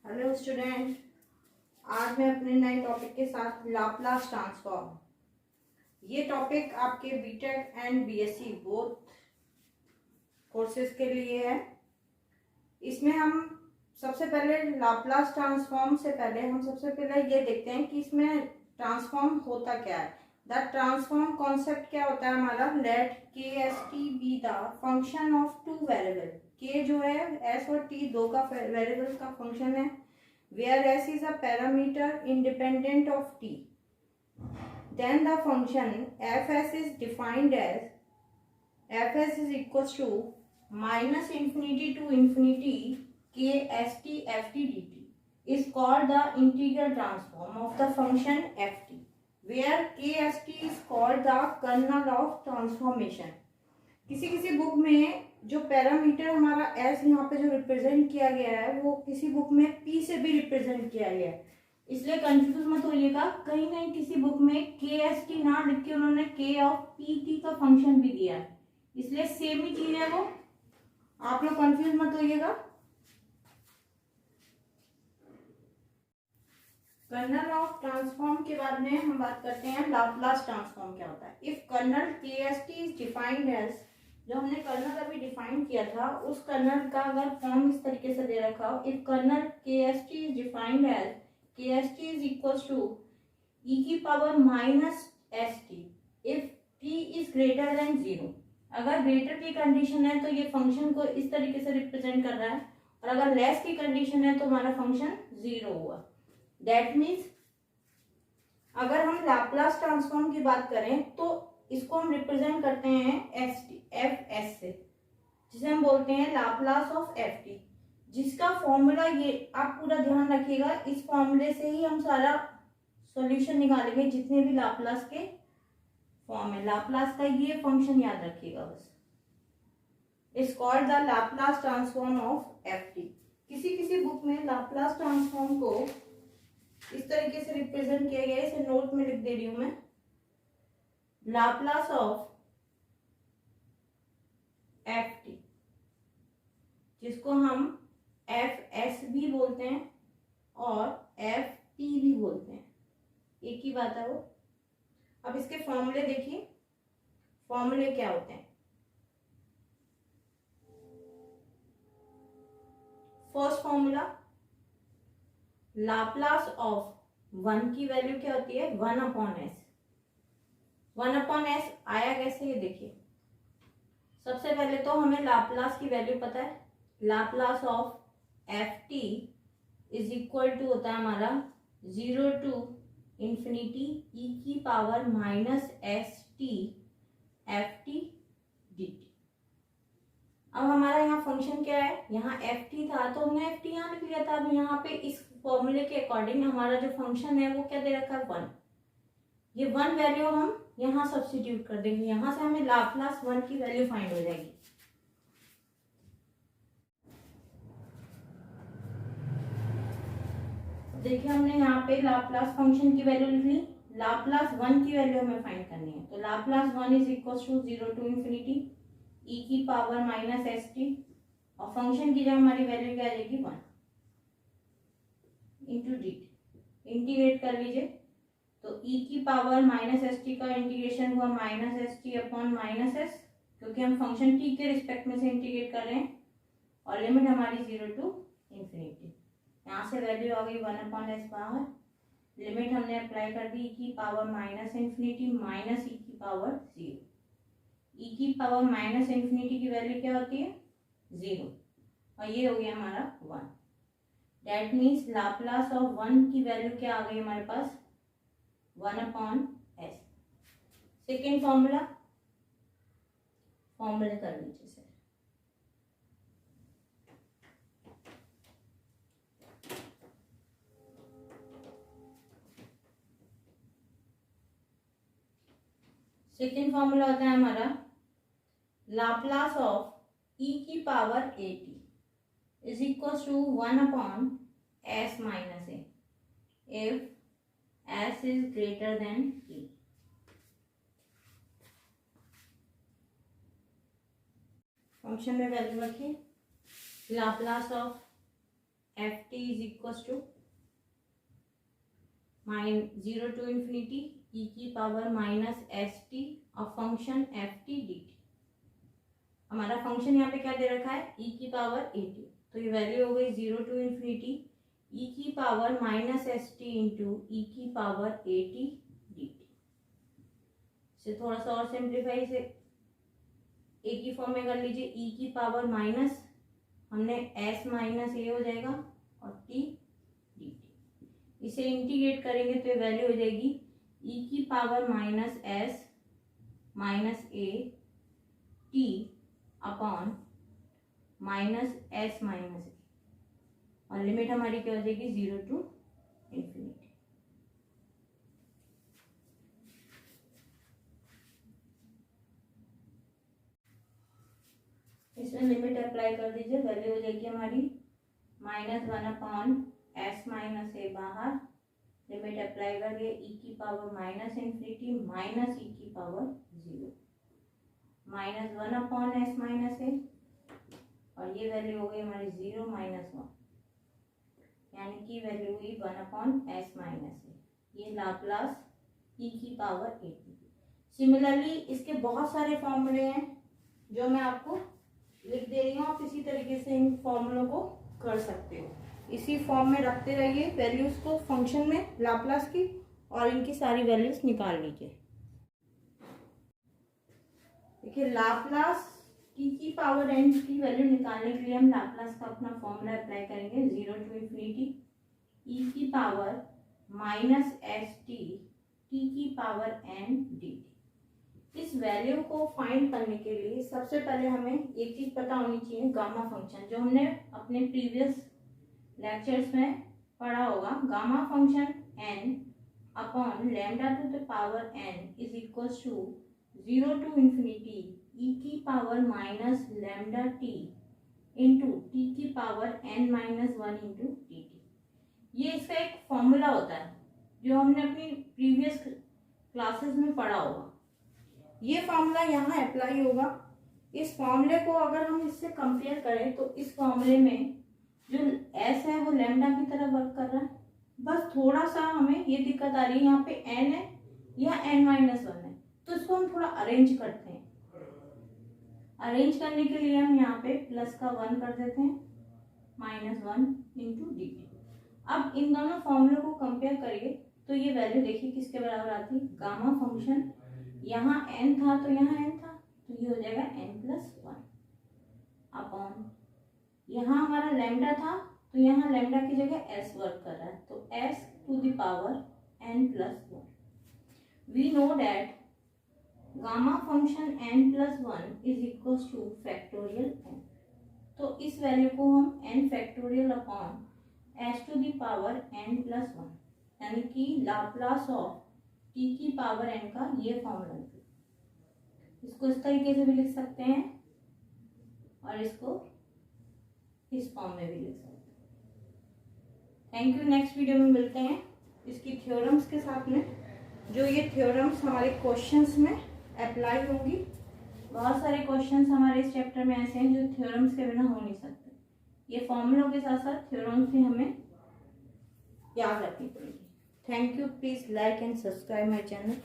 Hello student, आज मैं अपने नए टॉपिक के साथ लाप्लास ट्रांसफॉर्म। ये टॉपिक आपके BTech and BSc both courses के लिए है। इसमें हम सबसे पहले लाप्लास ट्रांसफॉर्म से पहले हम सबसे पहले ये देखते हैं कि इसमें ट्रांसफॉर्म होता क्या है। द ट्रांसफॉर्म कॉन्सेप्ट क्या होता है हमारा, लेट के S T be the function of two variable. के जो है एस और टी दो का वेरिएबल का फंक्शन है, where s is a parameter independent of t. Then the function fs is defined as fs is equals to minus infinity to infinity kst ft dt is called the integral transform of the function ft, where kst is called the kernel of transformation. किसी किसी book में जो parameter हमारा S यहाँ पे जो represent किया गया है वो किसी बुक में पी से भी रिप्रेजेंट किया गया है, इसलिए कंफ्यूज मत होइएगा। कहीं कहीं किसी बुक में के एस टी ना लिख के उन्होंने के ऑफ पी टी का फंक्शन भी दिया है, इसलिए सेम ही चीज है वो, आप लोग कंफ्यूज मत होइएगा। कर्नल ऑफ ट्रांसफॉर्म के बाद में हम बात करते हैं लाप्लास ट्रांसफॉर्म क्या होता है। If kernel K S T is defined as, जो हमने कर्नल अभी डिफाइन किया था उस कर्नल का अगर फॉर्म इस तरीके से दे रखा हो, if kernel K S T is defined as K S T is equals to E की power minus S T if T is greater than zero. अगर ग्रेटर की कंडीशन है तो ये फंक्शन को इस तरीके से रिप्रेजेंट कर रहा है, और अगर लेस की कंडीशन है तो हमारा फंक्शन जीरो हुआ। दैट मीन्स अगर हम लाप्लास ट्रांसफॉर्म की बात करें तो इसको हम रिप्रेजेंट करते हैं एस टी एफ एस से, जिसे हम बोलते हैं लाप्लास ऑफ एफ टी, जिसका फॉर्मूला ये आप पूरा ध्यान रखिएगा। इस फॉर्मूले से ही हम सारा सॉल्यूशन निकालेंगे, जितने भी लाप्लास के फॉर्म है। लाप्लास का ये फंक्शन याद रखिएगा बस। It's called the Laplace transform of F T. किसी किसी बुक में लाप्लास ट्रांसफॉर्म को इस तरीके से रिप्रेजेंट किया गया है, इसे नोट में लिख दे रही हूं मैं। लाप्लास ऑफ एफ टी, जिसको हम एफ एस भी बोलते हैं और एफ टी भी बोलते हैं, एक ही बात है वो। अब इसके फॉर्मूले देखिए, फॉर्मूले क्या होते हैं। First formula, Laplace of one की वैल्यू क्या होती है, one upon S. One upon S आया कैसे, ये देखिए। सबसे पहले तो हमें लाप्लास की वैल्यू पता है, Laplace of F T is equal to होता है हमारा जीरो टू इंफिनिटी ई की power minus S T F T D T. अब हमारा यहाँ फंक्शन क्या है, यहाँ एफ टी था तो हमने एफ टी यहाँ लिख लिया था। अब यहाँ पे इस फॉर्मूले के अकॉर्डिंग हमारा जो फंक्शन है वो क्या दे रखा है, वन। ये वन वैल्यू हम यहाँ सब्स्टिट्यूट कर देंगे, यहाँ से हमें लाप्लास वन की वैल्यू फाइंड हो जाएगी। देखिए हमने यहाँ पे लाप्लास फंक्शन की वैल्यू लिख ली, लाप्लास वन की वैल्यू हमें फाइंड करनी है। तो Laplace one is equal to zero to infinity E की पावर माइनस एस टी, और फंक्शन की जगह हमारी वैल्यू क्या आ जाएगी, one into D T. Integrate कर लीजिए तो e की पावर माइनस एस टी का इंटीग्रेशन हुआ minus S T upon minus S, क्योंकि हम फंक्शन t के रिस्पेक्ट में से इंटीग्रेट कर रहे हैं, और लिमिट हमारी जीरो टू इंफिनिटी। यहाँ से वैल्यू आ गई वन अपॉन एस बाहर, लिमिट हमने अप्लाई कर दी e की power minus infinity minus e की पावर जीरो। e की पावर माइनस इंफिनिटी की वैल्यू क्या होती है, जीरो, और ये हो गया हमारा one. That means Laplace of one की वैल्यू क्या आ गई हमारे पास, one upon S. Second formula, फॉर्मूले कर लीजिए सर। सेकेंड फॉर्मूला होता है हमारा लाप्लास ऑफ ई की power A T is equal to one upon S minus A if S is greater than E। Function में वैल्यू रखिए, Laplace of F T is equal to -0 to infinity E की power minus S T और function F T D T. हमारा function यहाँ पे क्या दे रखा है, ई की पावर ए टी, तो ये वैल्यू हो गई 0 टू इन्फिनिटी ई की power minus S T into E की power A T D T. इसे थोड़ा सा और सिंप्लीफाई से ए की फॉर्म में कर लीजिए, ई की पावर माइनस हमने एस माइनस ए हो जाएगा और टी डी टी। इसे इंटीग्रेट करेंगे तो ये वैल्यू हो जाएगी ई की power minus S minus A T upon minus S minus A, और लिमिट हमारी क्या हो जाएगी 0 टू इन्फिनिटी। इसमें लिमिट अप्लाई कर दीजिए, वैल्यू हो जाएगी हमारी -1 अपॉन एस माइनस ए बाहर, लिमिट अप्लाई करिए ई की पावर माइनस इन्फिनिटी माइनस ई की power 0, -1 upon S minus A, और ये वैल्यू हो गई हमारी 0 माइनस 1, यानी कि वैल्यू हुई 1 अपॉन एस माइनस ए। ये लाप्लास ई की पावर ए टी। सिमिलरली इसके बहुत सारे फॉर्मूले हैं जो मैं आपको लिख दे रही हूँ, आप इसी तरीके से इन फॉर्मूलों को कर सकते हो, इसी फॉर्म में रखते रहिए वैल्यूज को फंक्शन में लाप्लास की, और इनकी सारी वैल्यूज निकाल लीजिए। देखिए लाप्लास टी की पावर एन की वैल्यू निकालने के लिए हम लाप्लास का अपना फॉर्मूला अप्लाई करेंगे, 0 टू इन्फिनिटी ई की power minus S T T की पावर एन डी टी। इस वैल्यू को फाइंड करने के लिए सबसे पहले हमें एक चीज पता होनी चाहिए, गामा फंक्शन, जो हमने अपने प्रीवियस लेक्चर्स में पढ़ा होगा। Gamma function n upon lambda to the power n is equal to 0 to infinity E की power minus lambda T into T की power n minus 1 into T T. ये इसका एक फॉर्मूला होता है जो हमने अपनी प्रीवियस क्लासेस में पढ़ा होगा। ये फॉर्मूला यहाँ अप्लाई होगा। इस फॉर्मूले को अगर हम इससे कंपेयर करें तो इस फॉर्मूले में जो s है वो लैम्डा की तरह वर्क कर रहा है, बस थोड़ा सा हमें ये दिक्कत आ रही है, यहाँ पे n है या n माइनस 1 है, तो इसको हम थोड़ा अरेंज करते हैं। अरेंज करने के लिए हम यहाँ पे प्लस का 1 कर देते हैं, -1 इंटू डी टी। अब इन दोनों फॉर्मूलों को कंपेयर करिए तो ये वैल्यू देखिए किसके बराबर आती है, गामा फंक्शन यहाँ n था तो यहाँ n था, तो ये हो जाएगा n+1 अपॉन यहाँ हमारा लैम्डा था तो यहाँ लैम्डा की जगह s वर्क कर रहा है, तो s to the power n+1। We know that gamma function n+1 is equal to factorial n, तो इस वैल्यू को हम n factorial upon s to the power n+1, यानी कि लाप्लास ऑफ टी की पावर n का ये फॉर्मूला है। इसको इस तरीके से भी लिख सकते हैं और इसको इस फॉर्म में भी लिख सकते हैं। Thank you. नेक्स्ट वीडियो में मिलते हैं इसकी थ्योरम्स के साथ में, जो ये थ्योरम्स हमारे क्वेश्चंस में अप्लाई होंगी। बहुत सारे क्वेश्चंस हमारे इस चैप्टर में ऐसे हैं जो थ्योरम्स के बिना हो नहीं सकते। ये फॉर्मूलों के साथ साथ थ्योरम्स भी हमें याद रखनी पड़ेगी। Thank you. Please like and subscribe my channel.